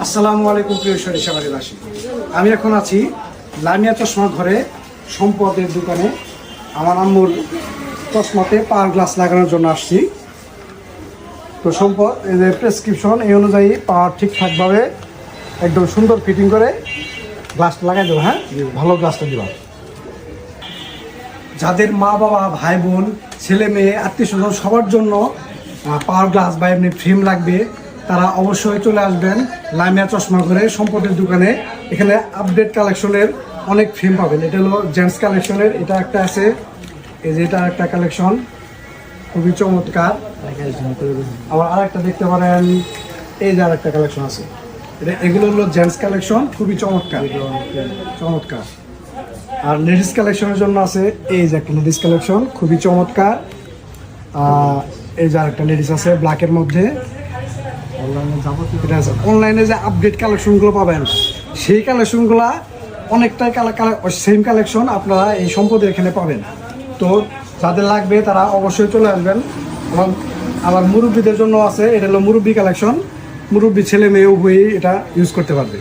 আসসালামু আলাইকুম প্রিয় সরিষাবাড়িবাসী, আমি এখন আছি লামিয়া চশমা ঘরে সম্পদের দোকানে। আমার আম্মুর চশমাতে পাওয়ার গ্লাস লাগানোর জন্য আসছি। তো সম্পদ এই যে প্রেসক্রিপশন এই অনুযায়ী পাওয়ার ঠিকঠাকভাবে একদম সুন্দর ফিটিং করে গ্লাসটা লাগাই দেবো। হ্যাঁ, ভালো গ্লাসটা দেবা। যাদের মা বাবা ভাই বোন ছেলে মেয়ে আত্মীয় স্বজন সবার জন্য পাওয়ার গ্লাস বা এমনি ফ্রেম লাগবে, তারা অবশ্যই চলে আসবেন লামিয়া চশমা ঘরে সম্পদের দোকানে। এখানে আপডেট কালেকশনের অনেক ফ্রেম পাবেন। এটা হলো জেন্টস কালেকশনের, এটা একটা আছে, এই যে এটা একটা কালেকশন খুবই চমৎকার। আবার আরেকটা দেখতে পারেন, এই যে আরেকটা কালেকশন আছে, এটা এগুলো হলো জেন্টস কালেকশন, খুবই চমৎকার চমৎকার। আর লেডিস কালেকশনের জন্য আছে এই যে একটা লেডিস কালেকশন, খুবই চমৎকার। এই যে আরেকটা লেডিস আছে ব্ল্যাকের মধ্যে। অনলাইনে যে আপডেট কালেকশনগুলো পাবেন, সেই কালেকশনগুলো অনেকটাই সেম কালেকশন আপনারা এই সম্পদের এখানে পাবেন। তো যাদের লাগবে তারা অবশ্যই চলে আসবেন। এবং আবার মুরব্বীদের জন্য আছে, এটা হলো মুরব্বী কালেকশন, মুরব্বী ছেলে মেয়ে উভয়ই এটা ইউজ করতে পারবে।